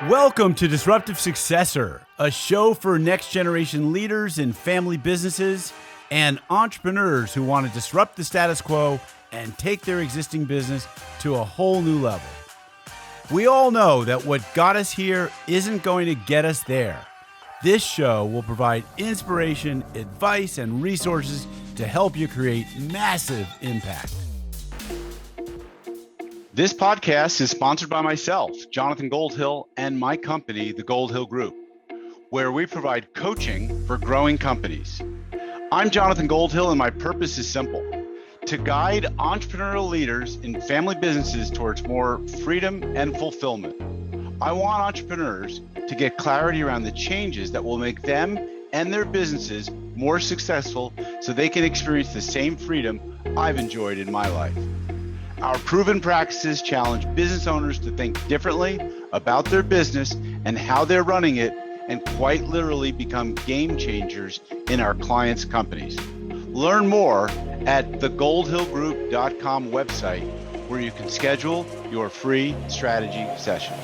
Welcome to Disruptive Successor, a show for next generation leaders in family businesses and entrepreneurs who want to disrupt the status quo and take their existing business to a whole new level. We all know that what got us here isn't going to get us there. This show will provide inspiration, advice, and resources to help you create massive impact. This podcast is sponsored by myself, Jonathan Goldhill, and my company, the Goldhill Group, where we provide coaching for growing companies. I'm Jonathan Goldhill, and my purpose is simple: to guide entrepreneurial leaders in family businesses towards more freedom and fulfillment. I want entrepreneurs to get clarity around the changes that will make them and their businesses more successful so they can experience the same freedom I've enjoyed in my life. Our proven practices challenge business owners to think differently about their business and how they're running it, and quite literally become game changers in our clients' companies. Learn more at thegoldhillgroup.com website, where you can schedule your free strategy session.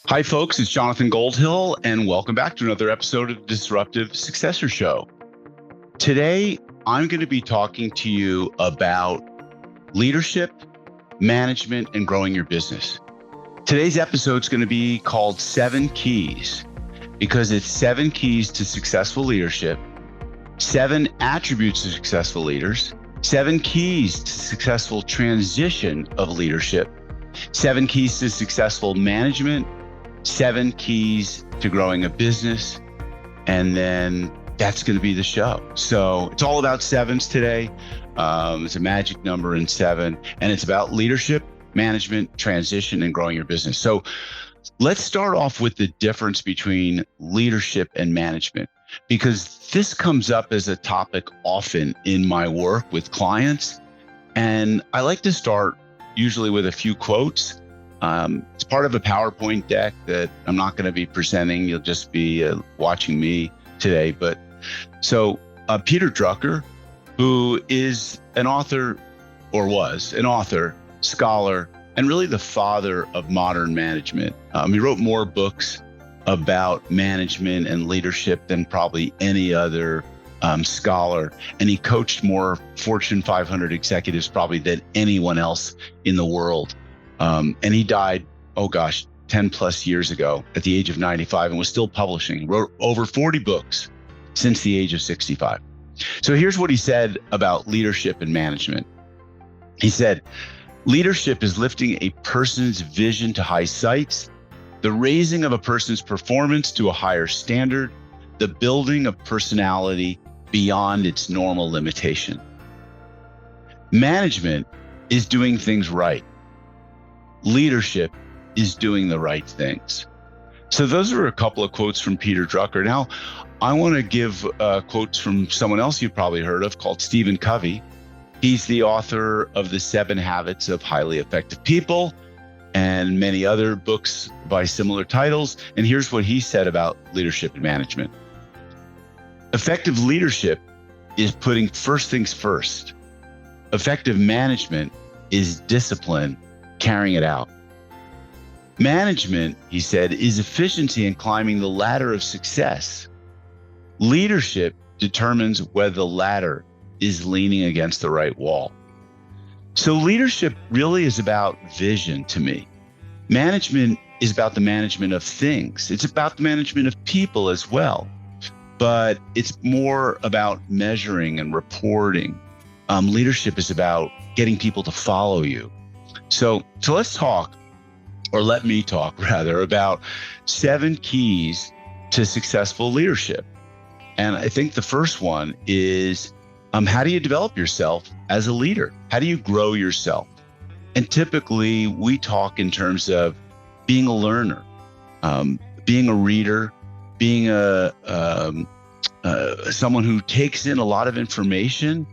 Hi, folks. It's Jonathan Goldhill, and welcome back to another episode of Disruptive Successor Show. Today, I'm going to be talking to you about leadership, management, and growing your business. Today's episode is going to be called 7 Keys, because it's 7 keys to successful leadership, 7 attributes of successful leaders, 7 keys to successful transition of leadership, 7 keys to successful management, 7 keys to growing a business, and then that's going to be the show. So it's all about 7s today. It's a magic number in 7, and it's about leadership, management, transition, and growing your business. So let's start off with the difference between leadership and management, because this comes up as a topic often in my work with clients. And I like to start usually with a few quotes. It's part of a PowerPoint deck that I'm not going to be presenting. You'll just be watching me today. But so Peter Drucker, who is an author, or was an author, scholar, and really the father of modern management. He wrote more books about management and leadership than probably any other scholar. And he coached more Fortune 500 executives probably than anyone else in the world. And he died, 10 plus years ago at the age of 95, and was still publishing. He wrote over 40 books since the age of 65. So here's what he said about leadership and management. He said, leadership is lifting a person's vision to high heights, the raising of a person's performance to a higher standard, the building of personality beyond its normal limitation. Management is doing things right. Leadership is doing the right things. So those are a couple of quotes from Peter Drucker. Now, I want to give quotes from someone else you've probably heard of called Stephen Covey. He's the author of The 7 Habits of Highly Effective People and many other books by similar titles. And here's what he said about leadership and management. Effective leadership is putting first things first. Effective management is discipline, carrying it out. Management, he said, is efficiency in climbing the ladder of success. Leadership determines whether the ladder is leaning against the right wall. So leadership really is about vision to me. Management is about the management of things. It's about the management of people as well, but it's more about measuring and reporting. Leadership is about getting people to follow you. So let's talk, or let me talk rather, about 7 keys to successful leadership. And I think the first one is, how do you develop yourself as a leader? How do you grow yourself? And typically we talk in terms of being a learner, being a reader, being someone who takes in a lot of information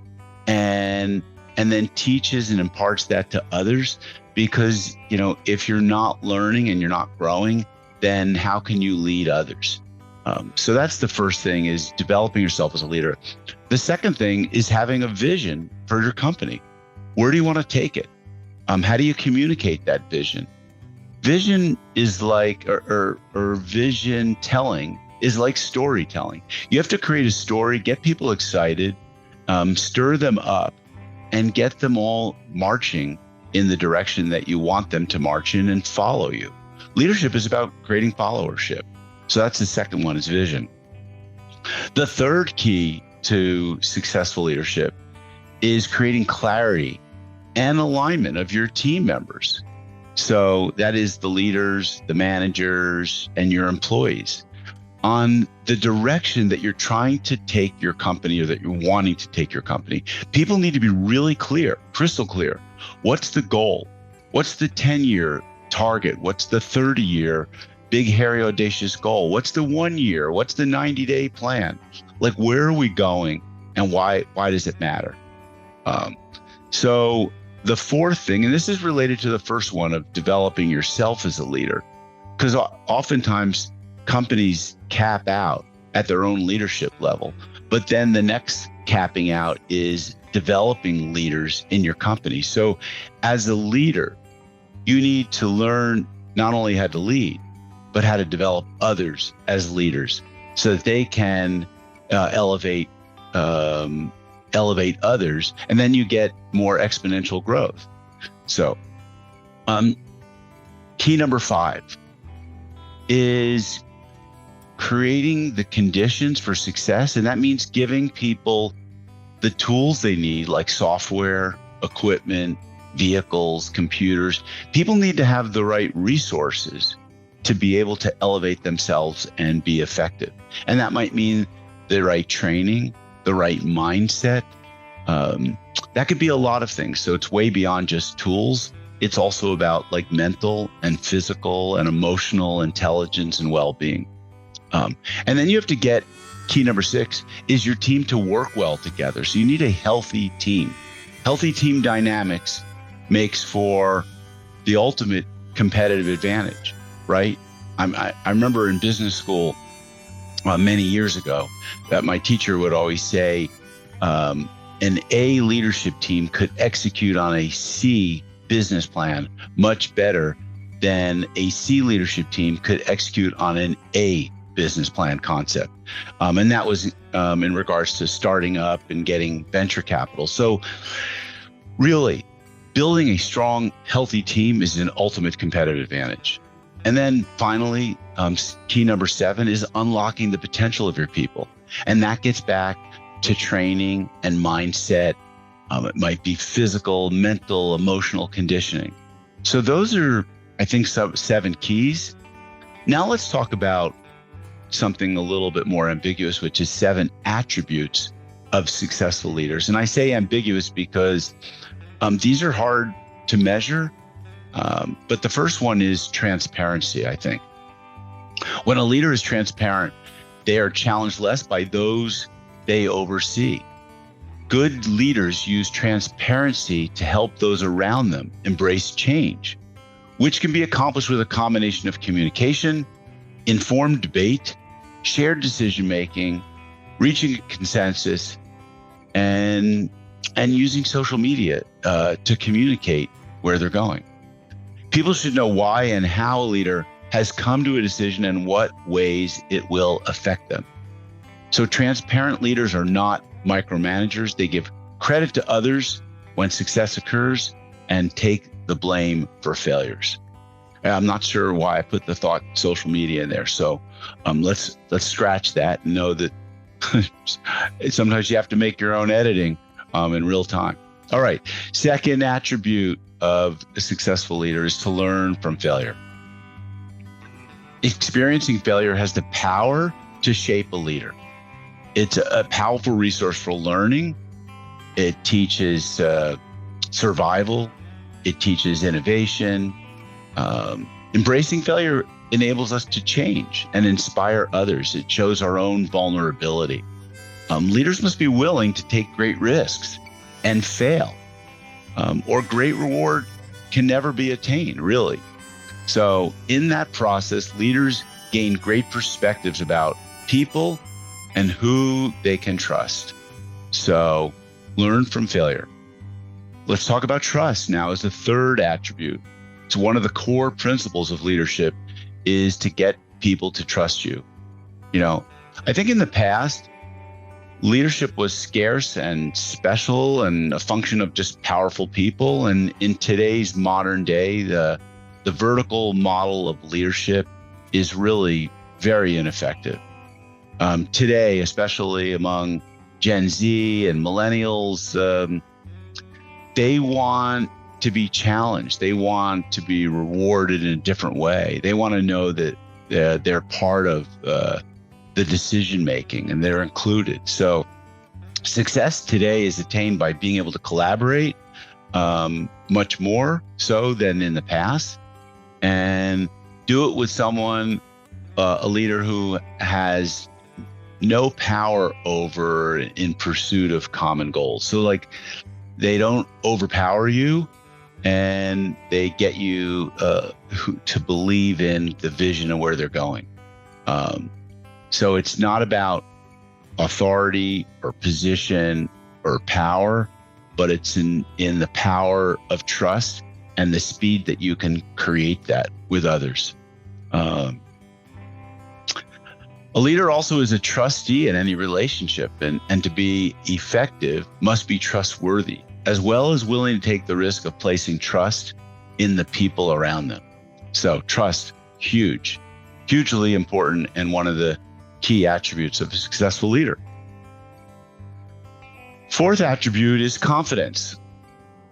and then teaches and imparts that to others. Because, if you're not learning and you're not growing, then how can you lead others? So that's the first thing, is developing yourself as a leader. The second thing is having a vision for your company. Where do you want to take it? How do you communicate that vision? Vision is like, or vision telling is like storytelling. You have to create a story, get people excited, stir them up, and get them all marching in the direction that you want them to march in and follow you. Leadership is about creating followership. So that's the second one, is vision. The third key to successful leadership is creating clarity and alignment of your team members. So that is the leaders, the managers, and your employees on the direction that you're trying to take your company, or that you're wanting to take your company. People need to be really clear, crystal clear. What's the goal? What's the 10-year target? What's the 30-year big, hairy, audacious goal? What's the 1 year? What's the 90-day plan? Like, where are we going, and why does it matter? So the fourth thing, and this is related to the first one of developing yourself as a leader, because oftentimes companies cap out at their own leadership level, but then the next capping out is developing leaders in your company. So as a leader, you need to learn not only how to lead, but how to develop others as leaders so that they can elevate others, and then you get more exponential growth. So key number 5 is creating the conditions for success. And that means giving people the tools they need, like software, equipment, vehicles, computers. People need to have the right resources to be able to elevate themselves and be effective. And that might mean the right training, the right mindset. That could be a lot of things. So it's way beyond just tools. It's also about like mental and physical and emotional intelligence and well-being. And then you have to get, key number 6 is your team to work well together. So you need a healthy team. Healthy team dynamics makes for the ultimate competitive advantage, right? I remember in business school many years ago that my teacher would always say, an A leadership team could execute on a C business plan much better than a C leadership team could execute on an A business plan concept. And that was in regards to starting up and getting venture capital. So really, building a strong, healthy team is an ultimate competitive advantage. And then finally, key number 7 is unlocking the potential of your people. And that gets back to training and mindset. It might be physical, mental, emotional conditioning. So those are, I think, 7 keys. Now let's talk about something a little bit more ambiguous, which is 7 attributes of successful leaders. And I say ambiguous because these are hard to measure. But the first one is transparency, I think. When a leader is transparent, they are challenged less by those they oversee. Good leaders use transparency to help those around them embrace change, which can be accomplished with a combination of communication, informed debate, shared decision-making, reaching a consensus, and using social media to communicate where they're going. People should know why and how a leader has come to a decision and what ways it will affect them. So transparent leaders are not micromanagers. They give credit to others when success occurs and take the blame for failures. I'm not sure why I put the thought social media in there. So let's scratch that and know that sometimes you have to make your own editing in real time. All right. Second attribute of a successful leader is to learn from failure. Experiencing failure has the power to shape a leader. It's a powerful resource for learning. It teaches survival. It teaches innovation. Embracing failure enables us to change and inspire others. It shows our own vulnerability. Leaders must be willing to take great risks and fail, or great reward can never be attained, really. So in that process, leaders gain great perspectives about people and who they can trust. So learn from failure. Let's talk about trust now as the third attribute. It's one of the core principles of leadership is to get people to trust you. I think in the past, leadership was scarce and special and a function of just powerful people. And in today's modern day, the vertical model of leadership is really very ineffective. Today, especially among Gen Z and millennials, they want to be challenged. They want to be rewarded in a different way. They want to know that they're part of the decision making and they're included. So success today is attained by being able to collaborate much more so than in the past, and do it with someone, a leader who has no power over in pursuit of common goals. So like they don't overpower you, and they get you to believe in the vision of where they're going. So it's not about authority or position or power, but it's in the power of trust and the speed that you can create that with others. A leader also is a trustee in any relationship, and to be effective must be trustworthy, as well as willing to take the risk of placing trust in the people around them. So trust, hugely important, and one of the key attributes of a successful leader. Fourth attribute is confidence.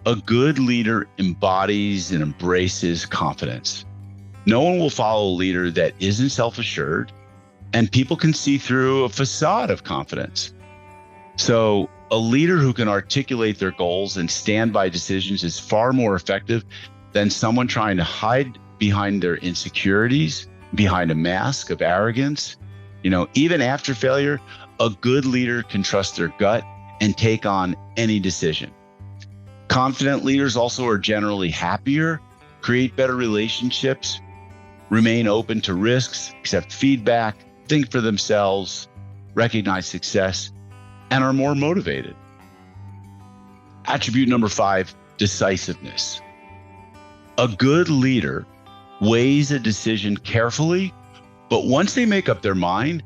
A good leader embodies and embraces confidence. No one will follow a leader that isn't self-assured, and people can see through a facade of confidence. So a leader who can articulate their goals and stand by decisions is far more effective than someone trying to hide behind their insecurities, behind a mask of arrogance. Even after failure, a good leader can trust their gut and take on any decision. Confident leaders also are generally happier, create better relationships, remain open to risks, accept feedback, think for themselves, recognize success, and are more motivated. Attribute number 5, decisiveness. A good leader weighs a decision carefully, but once they make up their mind,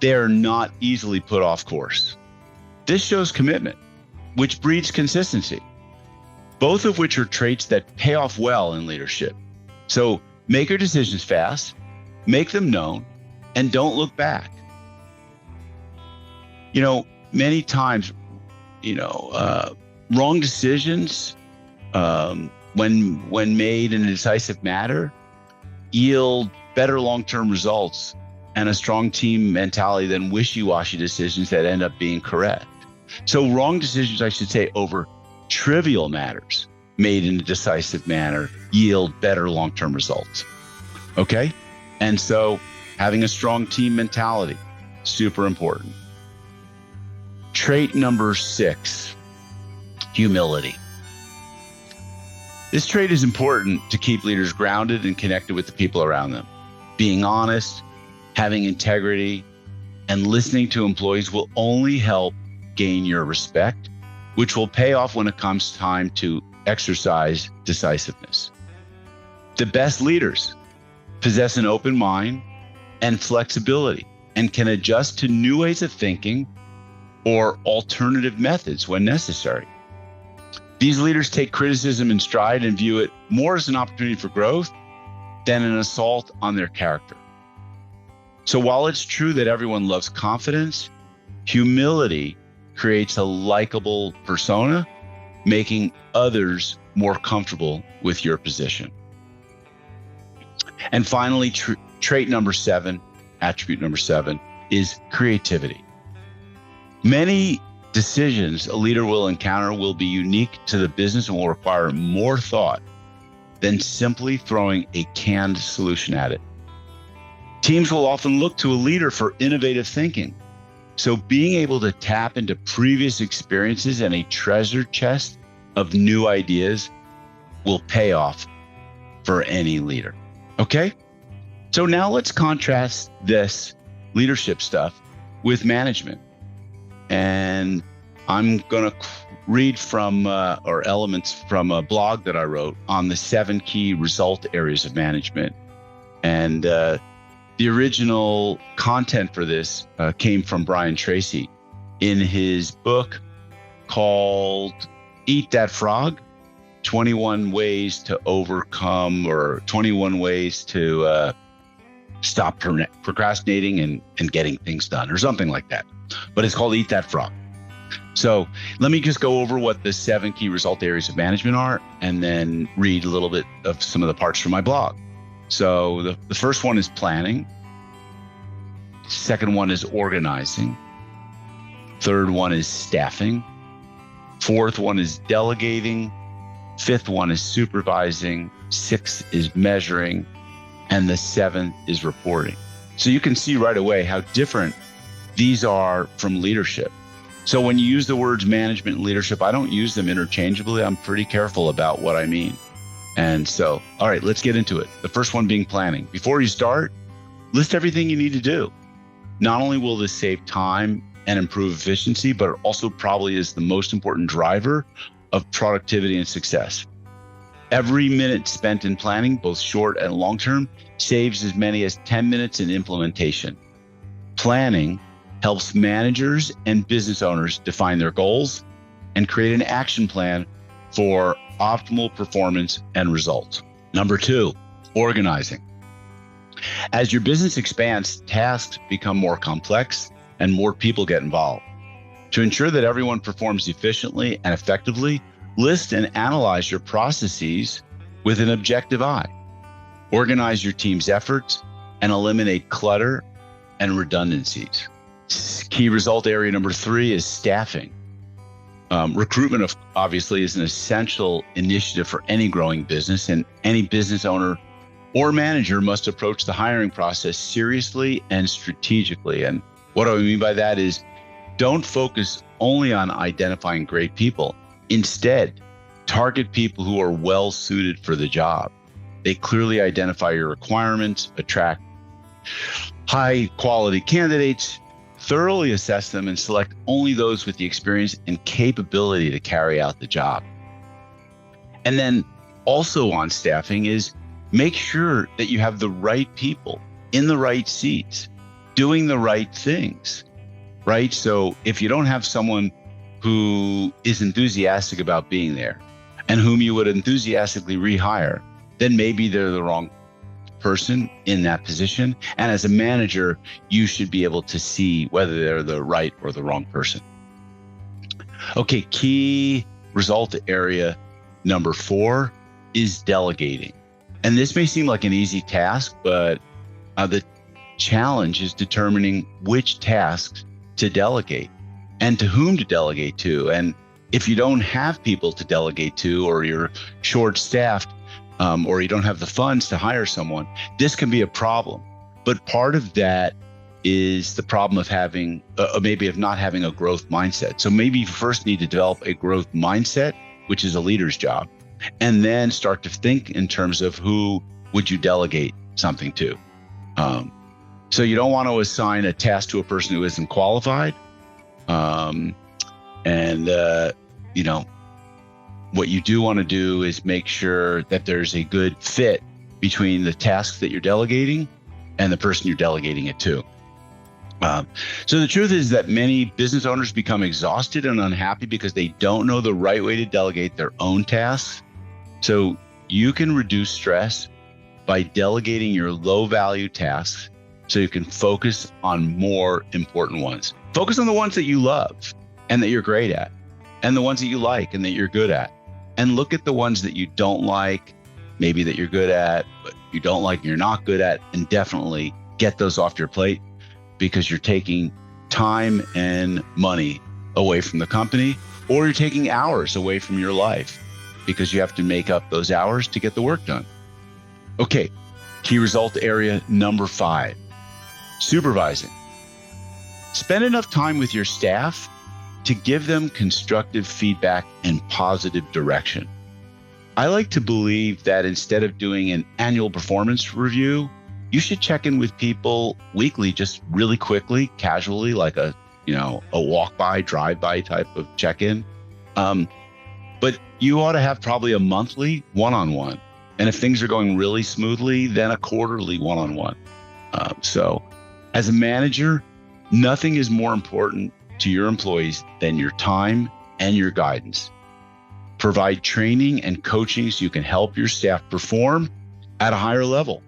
they are not easily put off course. This shows commitment, which breeds consistency, both of which are traits that pay off well in leadership. So make your decisions fast, make them known, and don't look back. Many times, wrong decisions, when made in a decisive manner, yield better long-term results and a strong team mentality than wishy-washy decisions that end up being correct. So wrong decisions, I should say, over trivial matters made in a decisive manner yield better long-term results. Okay? And so having a strong team mentality, super important. Trait number 6, humility. This trait is important to keep leaders grounded and connected with the people around them. Being honest, having integrity, and listening to employees will only help gain your respect, which will pay off when it comes time to exercise decisiveness. The best leaders possess an open mind and flexibility and can adjust to new ways of thinking or alternative methods when necessary. These leaders take criticism in stride and view it more as an opportunity for growth than an assault on their character. So while it's true that everyone loves confidence, humility creates a likable persona, making others more comfortable with your position. And finally, trait number 7, attribute number 7, is creativity. Many decisions a leader will encounter will be unique to the business and will require more thought than simply throwing a canned solution at it. Teams will often look to a leader for innovative thinking. So being able to tap into previous experiences and a treasure chest of new ideas will pay off for any leader. Okay? So now let's contrast this leadership stuff with management. And I'm going to read from or elements from a blog that I wrote on the 7 key result areas of management. And the original content for this came from Brian Tracy in his book called Eat That Frog, 21 Ways to Overcome, or 21 Ways to Stop Procrastinating and Getting Things Done, or something like that. But it's called Eat That Frog. So let me just go over what the 7 key result areas of management are, and then read a little bit of some of the parts from my blog. So the first one is planning. Second one is organizing. Third one is staffing. Fourth one is delegating. Fifth one is supervising. Sixth is measuring. And the 7th is reporting. So you can see right away how different these are from leadership. So when you use the words management and leadership, I don't use them interchangeably. I'm pretty careful about what I mean. And so, all right, let's get into it. The first one being planning. Before you start, list everything you need to do. Not only will this save time and improve efficiency, but it also probably is the most important driver of productivity and success. Every minute spent in planning, both short and long term, saves as many as 10 minutes in implementation. Planning helps managers and business owners define their goals and create an action plan for optimal performance and results. Number 2, organizing. As your business expands, tasks become more complex and more people get involved. To ensure that everyone performs efficiently and effectively, list and analyze your processes with an objective eye. Organize your team's efforts and eliminate clutter and redundancies. Key result area number 3 is staffing. Recruitment, obviously, is an essential initiative for any growing business, and any business owner or manager must approach the hiring process seriously and strategically. And what I mean by that is, don't focus only on identifying great people. Instead, target people who are well suited for the job. They clearly identify your requirements, attract high quality candidates, thoroughly assess them, and select only those with the experience and capability to carry out the job. And then also on staffing is make sure that you have the right people in the right seats, doing the right things, right? So if you don't have someone who is enthusiastic about being there and whom you would enthusiastically rehire, then maybe they're the wrong person in that position. And as a manager, you should be able to see whether they're the right or the wrong person. Okay, key result area number 4 is delegating. And this may seem like an easy task, but the challenge is determining which tasks to delegate and to whom to delegate to. And if you don't have people to delegate to, or you're short-staffed, or you don't have the funds to hire someone, this can be a problem. But part of that is the problem of having, maybe of not having a growth mindset. So maybe you first need to develop a growth mindset, which is a leader's job, and then start to think in terms of who would you delegate something to. So you don't want to assign a task to a person who isn't qualified. What you do want to do is make sure that there's a good fit between the tasks that you're delegating and the person you're delegating it to. So the truth is that many business owners become exhausted and unhappy because they don't know the right way to delegate their own tasks. So you can reduce stress by delegating your low-value tasks so you can focus on more important ones. Focus on the ones that you love and that you're great at, and the ones that you like and that you're good at. And look at the ones that you don't like, maybe that you're good at, but you don't like and you're not good at, and definitely get those off your plate, because you're taking time and money away from the company, or you're taking hours away from your life because you have to make up those hours to get the work done. Okay, key result area number 5, supervising. Spend enough time with your staff to give them constructive feedback and positive direction. I like to believe that instead of doing an annual performance review, you should check in with people weekly, just really quickly, casually, like a walk-by, drive-by type of check-in, But you ought to have probably a monthly one-on-one. And if things are going really smoothly, then a quarterly one-on-one. So as a manager, nothing is more important to your employees than your time and your guidance. Provide training and coaching so you can help your staff perform at a higher level.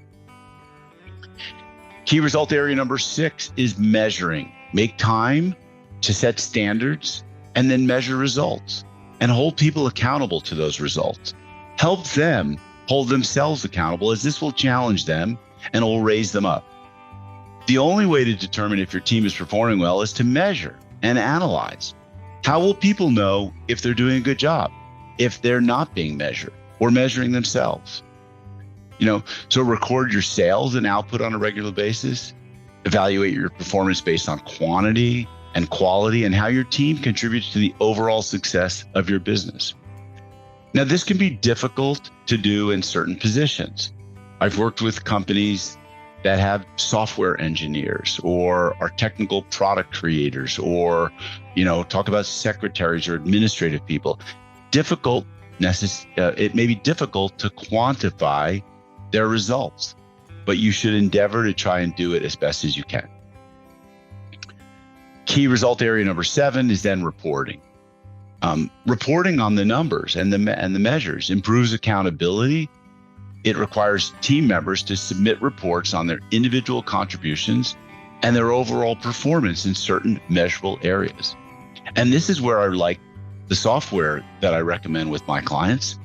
Key result area number 6 is measuring. Make time to set standards and then measure results and hold people accountable to those results. Help them hold themselves accountable, as this will challenge them and it will raise them up. The only way to determine if your team is performing well is to measure and analyze. How will people know if they're doing a good job if they're not being measured or measuring themselves? So record your sales and output on a regular basis. Evaluate your performance based on quantity and quality and how your team contributes to the overall success of your business. Now, this can be difficult to do in certain positions. I've worked with companies that have software engineers or are technical product creators or, talk about secretaries or administrative people. It may be difficult to quantify their results, but you should endeavor to try and do it as best as you can. Key result area number 7 is then reporting. Reporting on the numbers and the measures improves accountability. It requires team members to submit reports on their individual contributions and their overall performance in certain measurable areas. And this is where I like the software that I recommend with my clients,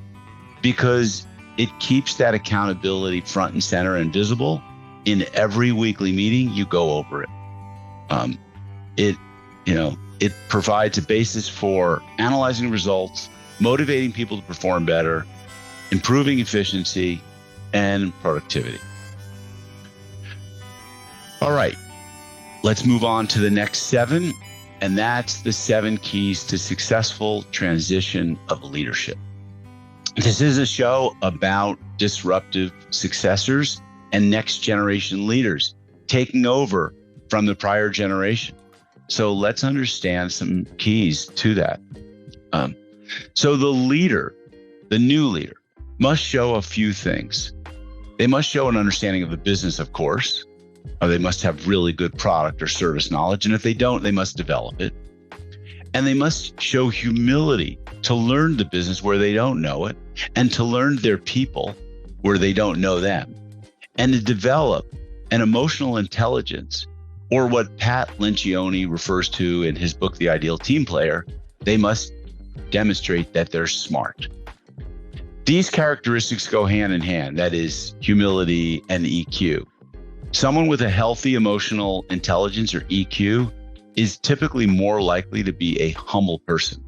because it keeps that accountability front and center and visible. In every weekly meeting, you go over it. It provides a basis for analyzing results, motivating people to perform better, improving efficiency and productivity. All right, let's move on to the next 7, and that's the 7 keys to successful transition of leadership. This is a show about disruptive successors and next generation leaders taking over from the prior generation. So let's understand some keys to that. So the new leader, must show a few things. They must show an understanding of the business, of course, or they must have really good product or service knowledge. And if they don't, they must develop it. And they must show humility to learn the business where they don't know it, and to learn their people where they don't know them, and to develop an emotional intelligence, or what Pat Lencioni refers to in his book, The Ideal Team Player. They must demonstrate that they're smart. These characteristics go hand in hand, that is, humility and EQ. Someone with a healthy emotional intelligence, or EQ, is typically more likely to be a humble person.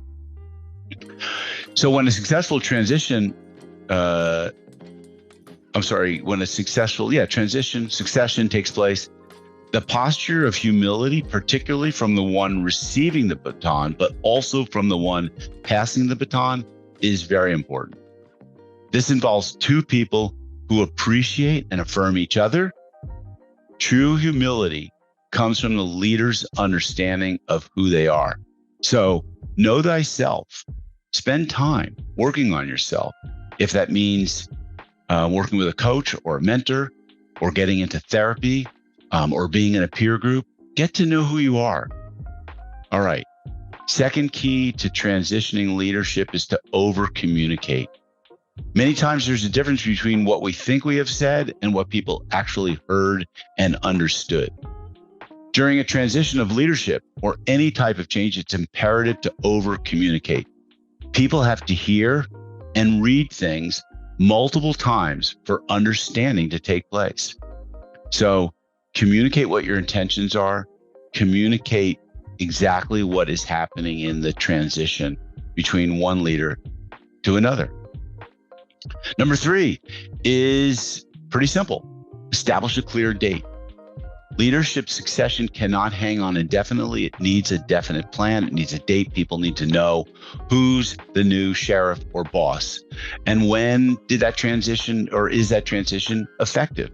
So when a successful succession takes place, the posture of humility, particularly from the one receiving the baton, but also from the one passing the baton, is very important. This involves 2 people who appreciate and affirm each other. True humility comes from the leader's understanding of who they are. So know thyself. Spend time working on yourself. If that means working with a coach or a mentor, or getting into therapy, or being in a peer group, get to know who you are. All right. Second key to transitioning leadership is to over-communicate. Many times there's a difference between what we think we have said and what people actually heard and understood. During a transition of leadership or any type of change, it's imperative to over-communicate. People have to hear and read things multiple times for understanding to take place. So communicate what your intentions are, communicate exactly what is happening in the transition between one leader to another. Number 3 is pretty simple. Establish a clear date. Leadership succession cannot hang on indefinitely. It needs a definite plan. It needs a date. People need to know who's the new sheriff or boss, and when did that transition, or is that transition effective?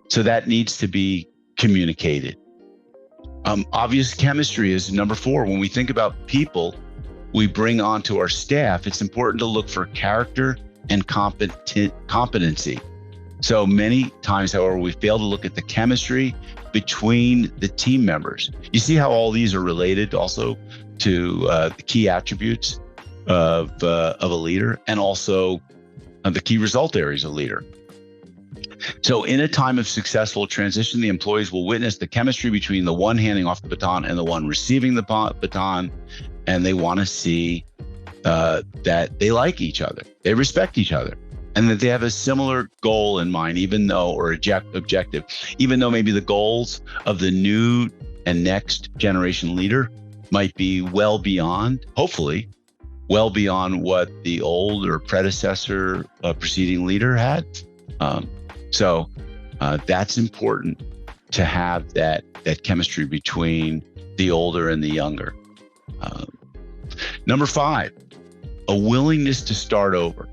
So that needs to be communicated. Obvious chemistry is number 4. When we think about people, we bring onto our staff, it's important to look for character and competency. So many times, however, we fail to look at the chemistry between the team members. You see how all these are related also to the key attributes of a leader, and also the key result areas of a leader. So in a time of successful transition, the employees will witness the chemistry between the one handing off the baton and the one receiving the baton, and they want to see that they like each other, they respect each other, and that they have a similar goal in mind, objective, even though maybe the goals of the new and next generation leader might be well beyond, hopefully, well beyond what the old or predecessor preceding leader had. So that's important to have that chemistry between the older and the younger. Number 5, a willingness to start over.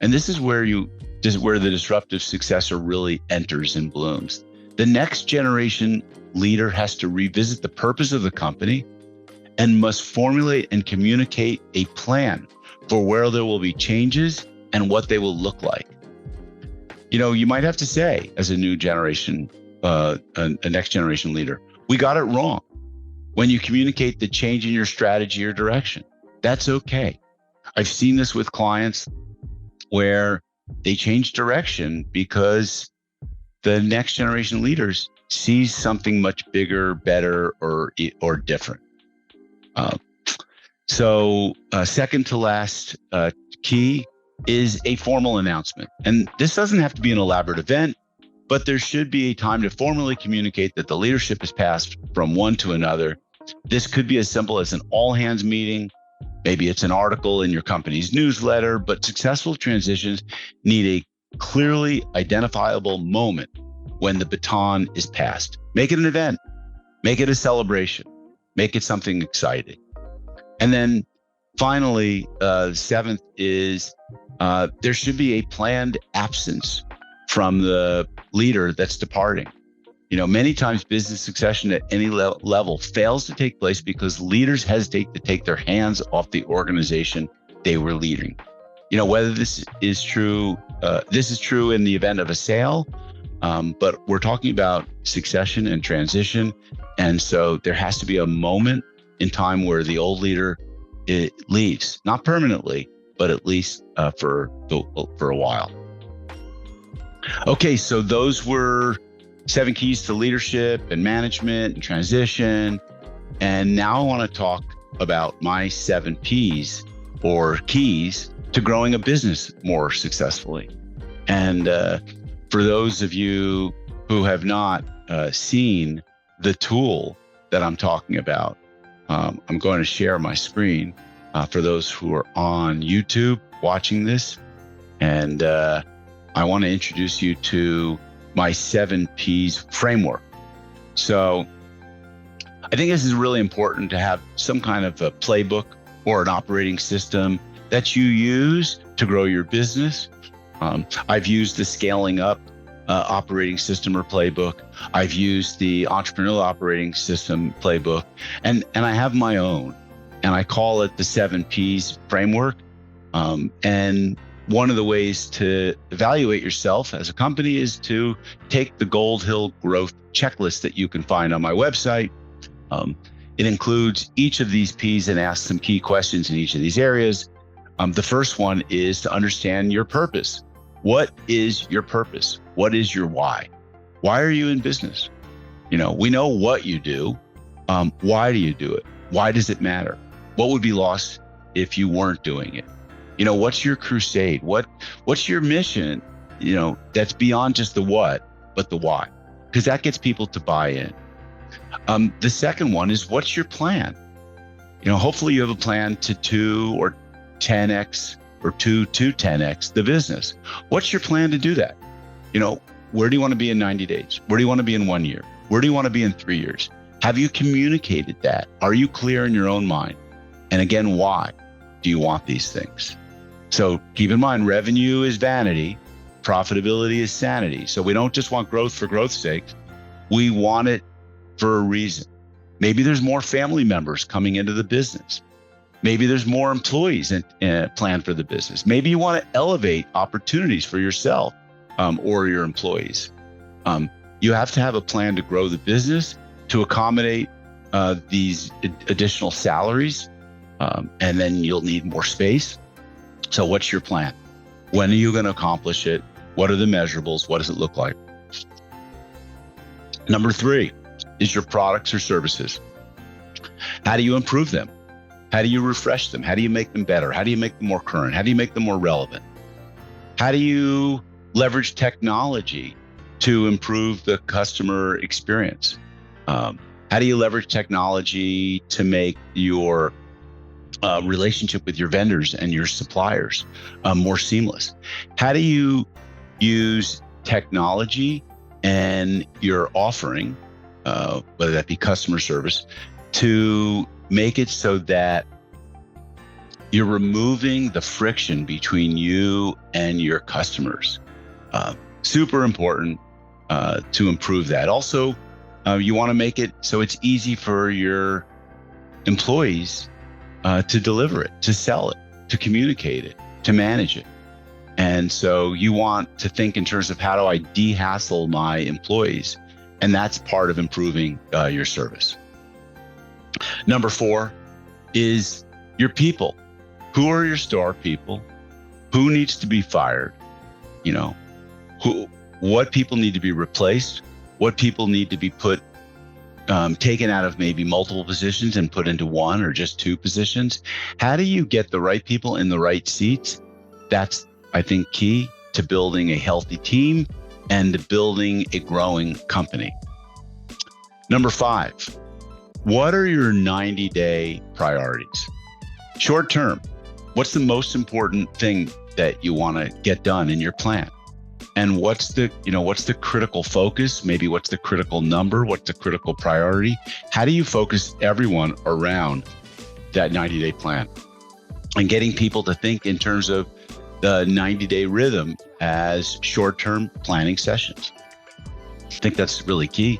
And this is where the disruptive successor really enters and blooms. The next generation leader has to revisit the purpose of the company and must formulate and communicate a plan for where there will be changes and what they will look like. You know, you might have to say, as a new generation, a next generation leader, we got it wrong. When you communicate the change in your strategy or direction, that's okay. I've seen this with clients where they change direction because the next generation leaders sees something much bigger, better, or different. So second to last key is a formal announcement. And this doesn't have to be an elaborate event, but there should be a time to formally communicate that the leadership has passed from one to another. This could be as simple as an all hands meeting. Maybe it's an article in your company's newsletter, but successful transitions need a clearly identifiable moment when the baton is passed. Make it an event, make it a celebration, make it something exciting. And then finally, 7th is there should be a planned absence from the leader that's departing. You know, many times business succession at any level fails to take place because leaders hesitate to take their hands off the organization they were leading. You know, whether this is true in the event of a sale, but we're talking about succession and transition. And so there has to be a moment in time where the old leader leaves, not permanently, but at least for a while. Okay, so those were 7 keys to leadership and management and transition. And now I want to talk about my 7 Ps or keys to growing a business more successfully. And for those of you who have not seen the tool that I'm talking about, I'm going to share my screen for those who are on YouTube watching this. And I want to introduce you to my 7 Ps framework. So I think this is really important to have some kind of a playbook or an operating system that you use to grow your business. I've used the Scaling Up operating system or playbook. I've used the Entrepreneurial Operating System playbook, and I have my own, and I call it the 7 Ps framework. And one of the ways to evaluate yourself as a company is to take the Goldhill growth checklist that you can find on my website. It includes each of these Ps and asks some key questions in each of these areas. The first one is to understand your purpose. What is your purpose? What is your why? Why are you in business? You know, we know what you do. Why do you do it? Why does it matter? What would be lost if you weren't doing it? You know, what's your crusade? What's your mission? You know, that's beyond just the what, but the why, because that gets people to buy in. The second one is, what's your plan? You know, hopefully you have a plan to 2 or 10x or 2 to 10x the business. What's your plan to do that? You know, where do you want to be in 90 days? Where do you want to be in 1 year? Where do you want to be in 3 years? Have you communicated that? Are you clear in your own mind? And again, why do you want these things? So keep in mind, revenue is vanity, profitability is sanity. So we don't just want growth for growth's sake. We want it for a reason. Maybe there's more family members coming into the business. Maybe there's more employees planned for the business. Maybe you want to elevate opportunities for yourself or your employees. You have to have a plan to grow the business, to accommodate these additional salaries, and then you'll need more space. So what's your plan? When are you going to accomplish it? What are the measurables? What does it look like? Number 3 is your products or services. How do you improve them? How do you refresh them? How do you make them better? How do you make them more current? How do you make them more relevant? How do you leverage technology to improve the customer experience? How do you leverage technology to make your relationship with your vendors and your suppliers more seamless? How do you use technology and your offering, whether that be customer service, to make it so that you're removing the friction between you and your customers? Super important to improve that. Also, you want to make it so it's easy for your employees to deliver it, to sell it, to communicate it, to manage it. And so you want to think in terms of, how do I de-hassle my employees? And that's part of improving your service. Number 4 is your people. Who are your star people? Who needs to be fired? What people need to be replaced? What people need to be taken out of maybe multiple positions and put into one or just 2 positions? How do you get the right people in the right seats? That's, I think, key to building a healthy team and to building a growing company. Number 5, what are your 90-day priorities? Short term, what's the most important thing that you want to get done in your plan? And what's the critical focus? Maybe what's the critical number? What's the critical priority? How do you focus everyone around that 90-day plan? And getting people to think in terms of the 90-day rhythm as short-term planning sessions. I think that's really key.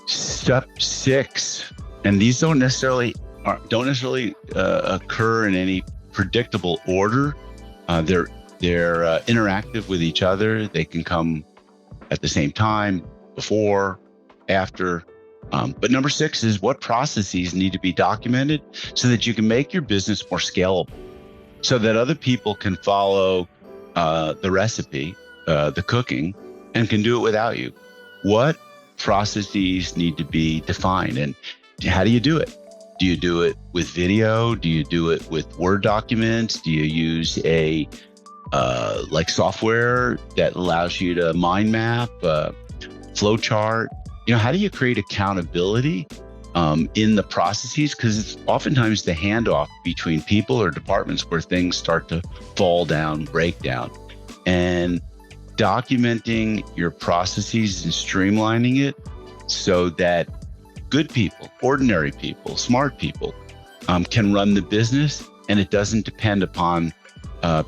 Step 6, and these don't necessarily occur in any predictable order. They're interactive with each other. They can come at the same time, before, after. But number 6 is, what processes need to be documented so that you can make your business more scalable, so that other people can follow the recipe, the cooking, and can do it without you. What processes need to be defined, and how do you do it? Do you do it with video? Do you do it with Word documents? Do you use a software that allows you to mind map, flow chart? How do you create accountability in the processes? Because it's oftentimes the handoff between people or departments where things start to fall down, break down. And documenting your processes and streamlining it so that good people, ordinary people, smart people can run the business, and it doesn't depend upon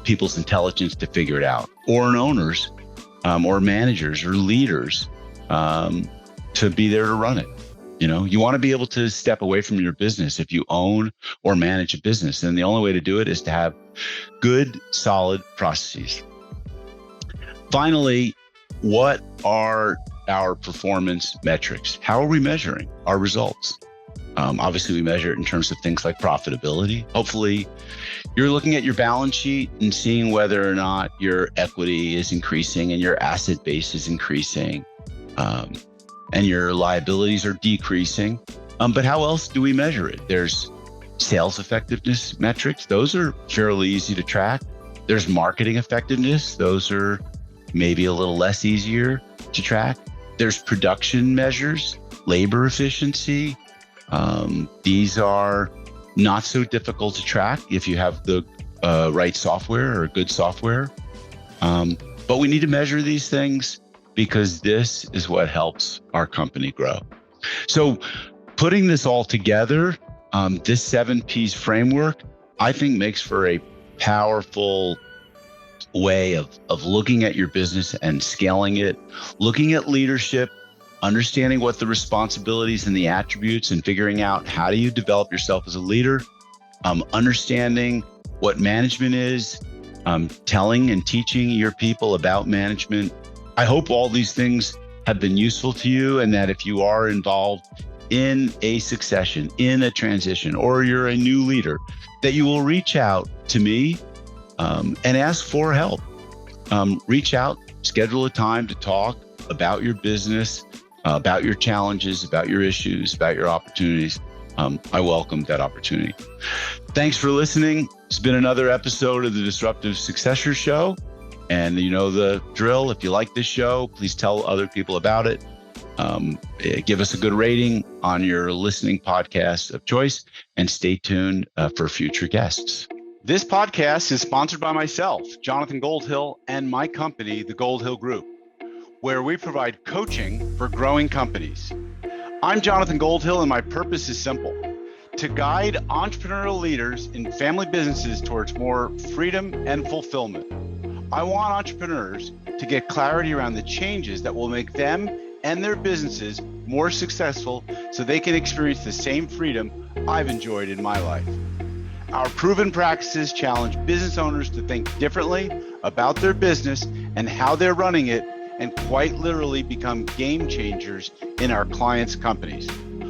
people's intelligence to figure it out, or an owners or managers or leaders to be there to run it. You want to be able to step away from your business if you own or manage a business. And the only way to do it is to have good, solid processes. Finally, what are our performance metrics? How are we measuring our results? Obviously, we measure it in terms of things like profitability. Hopefully, you're looking at your balance sheet and seeing whether or not your equity is increasing and your asset base is increasing, and your liabilities are decreasing. But how else do we measure it? There's sales effectiveness metrics. Those are fairly easy to track. There's marketing effectiveness. Those are maybe a little less easier to track. There's production measures, labor efficiency. These are not so difficult to track if you have the right software or good software. But we need to measure these things because this is what helps our company grow. So putting this all together, this 7 P's framework, I think makes for a powerful way of looking at your business and scaling it, looking at leadership understanding what the responsibilities and the attributes and figuring out how do you develop yourself as a leader, understanding what management is, telling and teaching your people about management. I hope all these things have been useful to you, and that if you are involved in a succession, in a transition, or you're a new leader, that you will reach out to me and ask for help. Reach out, schedule a time to talk about your business, about your challenges, about your issues, about your opportunities. I welcome that opportunity. Thanks for listening. It's been another episode of the Disruptive Successor Show. And you know the drill. If you like this show, please tell other people about it. Give us a good rating on your listening podcast of choice, and stay tuned for future guests. This podcast is sponsored by myself, Jonathan Goldhill, and my company, the Goldhill Group, where we provide coaching for growing companies. I'm Jonathan Goldhill, and my purpose is simple: to guide entrepreneurial leaders in family businesses towards more freedom and fulfillment. I want entrepreneurs to get clarity around the changes that will make them and their businesses more successful, so they can experience the same freedom I've enjoyed in my life. Our proven practices challenge business owners to think differently about their business and how they're running it, and quite literally become game changers in our clients' companies.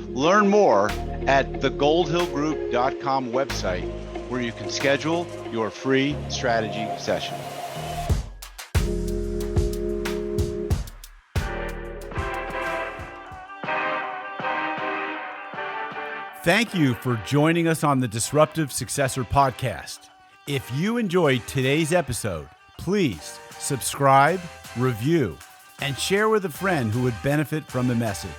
Learn more at thegoldhillgroup.com website, where you can schedule your free strategy session. Thank you for joining us on the Disruptive Successor Podcast. If you enjoyed today's episode, please subscribe, review, and share with a friend who would benefit from the message.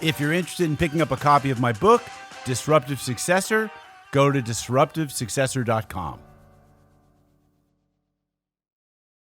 If you're interested in picking up a copy of my book, Disruptive Successor, go to disruptivesuccessor.com.